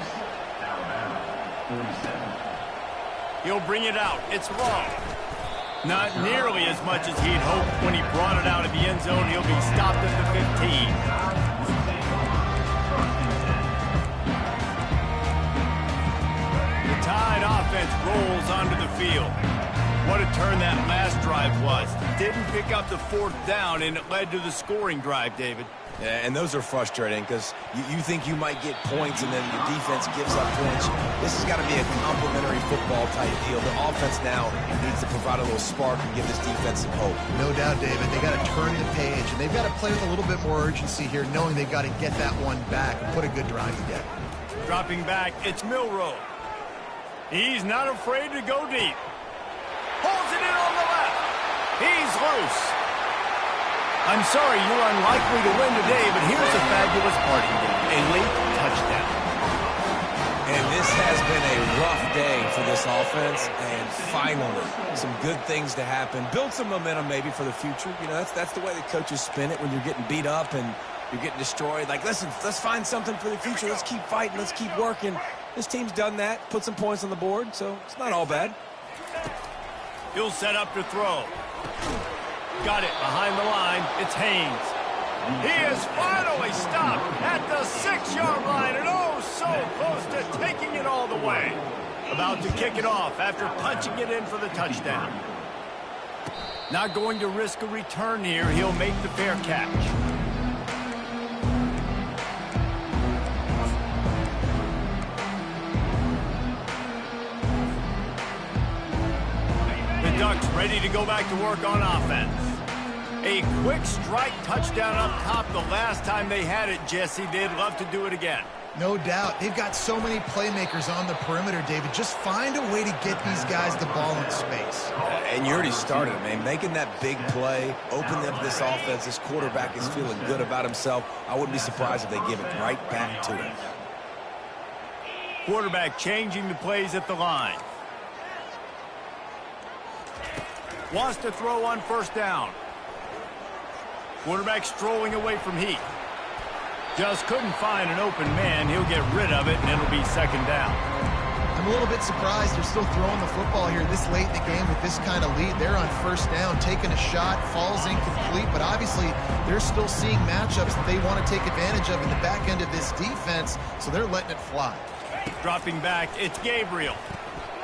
He'll bring it out. It's long. Not nearly as much as he'd hoped when he brought it out of the end zone. He'll be stopped at the 15. The Tide offense rolls onto the field. What a turn that last drive was. Didn't pick up the 4th down, and it led to the scoring drive, David. Yeah, and those are frustrating because you think you might get points and then the defense gives up points. This has got to be a complementary football type deal. The offense now needs to provide a little spark and give this defense some hope. No doubt, David. They got to turn the page, and they've got to play with a little bit more urgency here, knowing they've got to get that one back and put a good drive together. Dropping back, it's Milroe. He's not afraid to go deep. Holds it in on the left. He's loose. I'm sorry you're unlikely to win today, but here's a fabulous party game. A late touchdown. And this has been a rough day for this offense, and finally, some good things to happen. Build some momentum maybe for the future. You know, that's the way the coaches spin it when you're getting beat up and you're getting destroyed. Like, listen, let's find something for the future. Let's keep fighting. Let's keep working. This team's done that, put some points on the board, so it's not all bad. He'll set up to throw. Got it behind the line. It's Haynes. He is finally stopped at the 6-yard line, and oh, so close to taking it all the way. About to kick it off after punching it in for the touchdown. Not going to risk a return here. He'll make the fair catch. The Ducks ready to go back to work on offense. A quick strike touchdown up top the last time they had it, Jesse. They'd love to do it again. No doubt. They've got so many playmakers on the perimeter, David. Just find a way to get these guys the ball in space. And you already started, man. Making that big play, opening up this offense. This quarterback is feeling good about himself. I wouldn't be surprised if they give it right back to him. Quarterback changing the plays at the line. Wants to throw on first down. Quarterback strolling away from Heath. Just couldn't find an open man. He'll get rid of it, and it'll be second down. I'm a little bit surprised they're still throwing the football here this late in the game with this kind of lead. They're on first down, taking a shot, falls incomplete, but obviously they're still seeing matchups that they want to take advantage of in the back end of this defense, so they're letting it fly. Dropping back, it's Gabriel.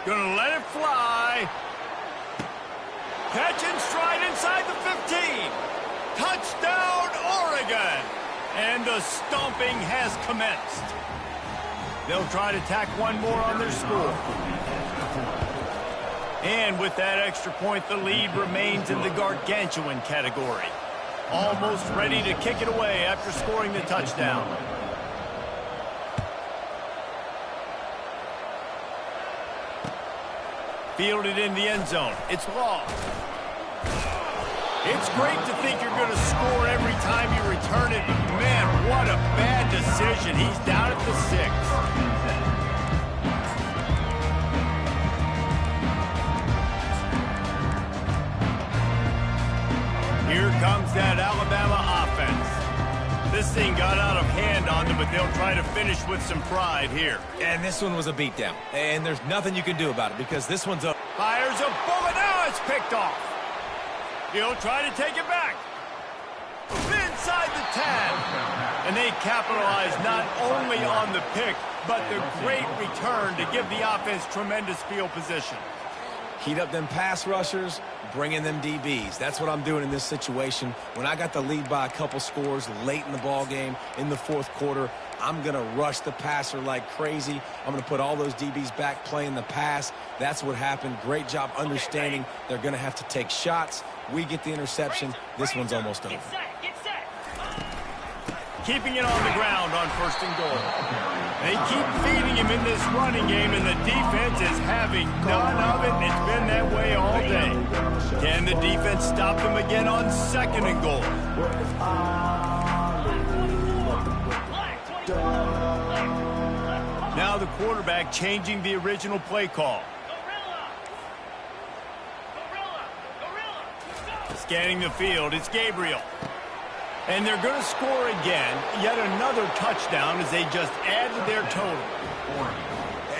Gonna let it fly. Catch and stride inside the 15. Touchdown, Oregon! And the stomping has commenced. They'll try to tack one more on their score. And with that extra point, the lead remains in the gargantuan category. Almost ready to kick it away after scoring the touchdown. Fielded in the end zone. It's Law. It's great to think you're going to score every time you return it, but man, what a bad decision. He's down at the 6. Here comes that Alabama offense. This thing got out of hand on them, but they'll try to finish with some pride here. And this one was a beatdown. And there's nothing you can do about it because this one's up. Fires a bullet. Now it's picked off. He'll try to take it back. Inside the 10. And they capitalize not only on the pick, but the great return to give the offense tremendous field position. Heat up them pass rushers, bring in them DBs. That's what I'm doing in this situation. When I got the lead by a couple scores late in the ball game, in the fourth quarter, I'm going to rush the passer like crazy. I'm going to put all those DBs back playing the pass. That's what happened. Great job understanding they're going to have to take shots. We get the interception. This one's almost over. Keeping it on the ground on first and goal. They keep feeding him in this running game, and the defense is having none of it. It's been that way all day. Can the defense stop them again on second and goal? Now the quarterback changing the original play call. Scanning the field, it's Gabriel. And they're going to score again. Yet another touchdown as they just add to their total.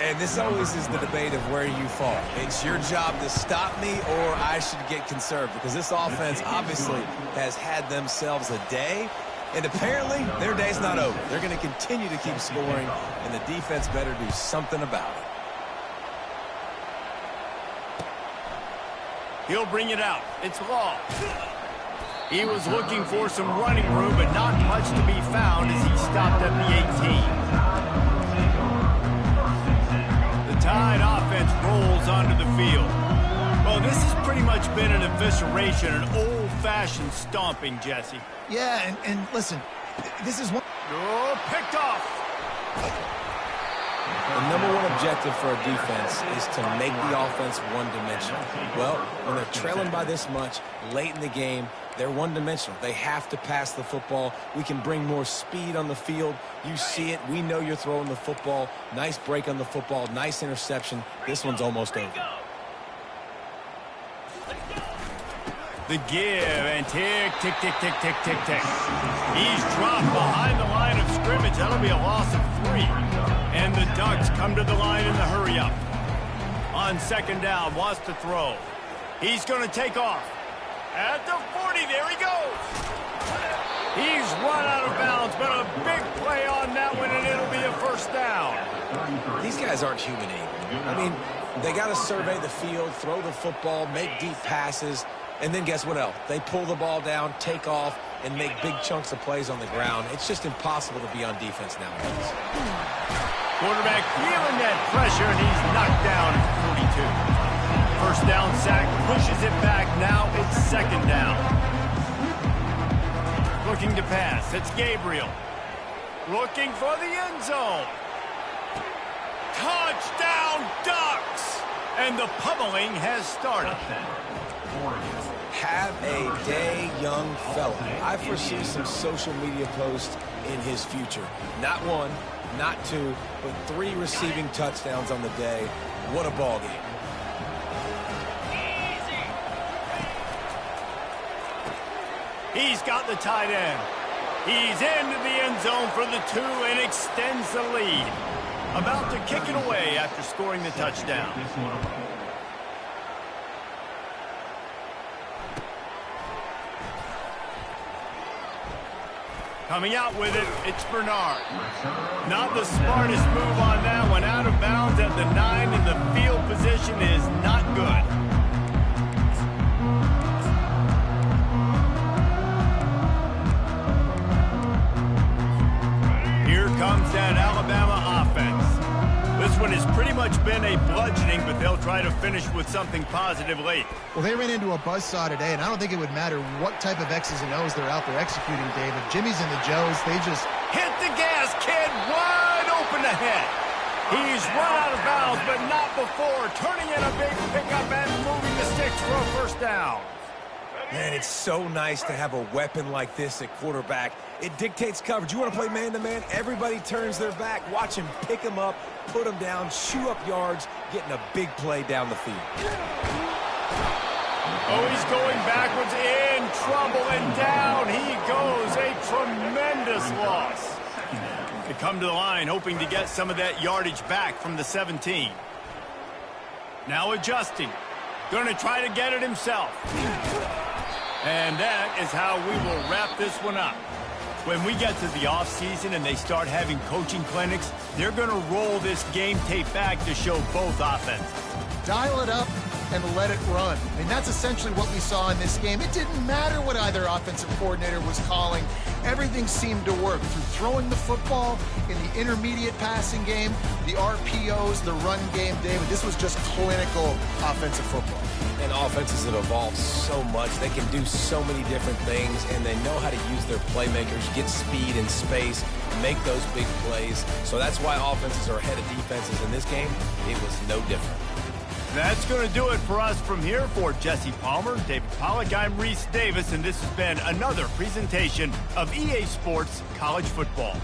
And this always is the debate of where you fall. It's your job to stop me or I should get conserved because this offense obviously has had themselves a day. And apparently their day's not over. They're going to continue to keep scoring, and the defense better do something about it. He'll bring it out. It's Law. He was looking for some running room, but not much to be found as he stopped at the 18. The Tide offense rolls onto the field. Well, this has pretty much been an evisceration, an old-fashioned stomping, Jesse. Yeah, and listen, this is one. Oh, picked off. The number one objective for a defense is to make the offense one-dimensional. Well, when they're trailing by this much late in the game, they're one-dimensional. They have to pass the football. We can bring more speed on the field. You see it. We know you're throwing the football. Nice break on the football. Nice interception. This one's almost over. The give, and tick, tick, tick, tick, tick, tick, tick. He's dropped behind the line of scrimmage. That'll be a loss of 3. And the Ducks come to the line in the hurry-up. On second down, wants to throw. He's going to take off. At the 40, there he goes. He's run out of bounds, but a big play on that one, and it'll be a first down. These guys aren't human either. I mean, they got to survey the field, throw the football, make deep passes, and then guess what else? They pull the ball down, take off, and make big chunks of plays on the ground. It's just impossible to be on defense nowadays. Quarterback feeling that pressure, and he's knocked down at 42. First down sack, pushes it back. Now it's second down. looking to pass. It's Gabriel. Looking for the end zone. Touchdown Ducks! And the pummeling has started. Have a day, young fella. I foresee some social media posts in his future. Not one, not two, but 3 receiving touchdowns on the day. What a ball game. He's got the tight end. He's into the end zone for the 2 and extends the lead. About to kick it away after scoring the touchdown. Coming out with it, it's Bernard. Not the smartest move on that one. Out of bounds at the 9, and the field position is not good. Here comes that Alabama offense. This one has pretty much been a bludgeoning, but they'll try to finish with something positive late. Well, they ran into a buzzsaw today, and I don't think it would matter what type of X's and O's they're out there executing, David. Jimmy's and the Joes, they just... Hit the gas, kid! Wide open ahead. He's run out of bounds, but not before. Turning in a big pickup and moving the sticks for a first down. Man, it's so nice to have a weapon like this at quarterback. It dictates coverage. You want to play man-to-man? Everybody turns their back. Watch him pick him up, put him down, chew up yards, getting a big play down the field. Oh, he's going backwards, in trouble, and down he goes. A tremendous loss. They come to the line hoping to get some of that yardage back from the 17. Now adjusting. Going to try to get it himself. And that is how we will wrap this one up. When we get to the offseason and they start having coaching clinics, they're going to roll this game tape back to show both offenses. Dial it up and let it run. I mean, that's essentially what we saw in this game. It didn't matter what either offensive coordinator was calling. Everything seemed to work through throwing the football in the intermediate passing game, the RPOs, the run game. David, this was just clinical offensive football. And offenses have evolved so much. They can do so many different things, and they know how to use their playmakers, get speed and space, make those big plays. So that's why offenses are ahead of defenses in this game. It was no different. That's going to do it for us from here. For Jesse Palmer, David Pollack, I'm Reese Davis, and this has been another presentation of EA Sports College Football.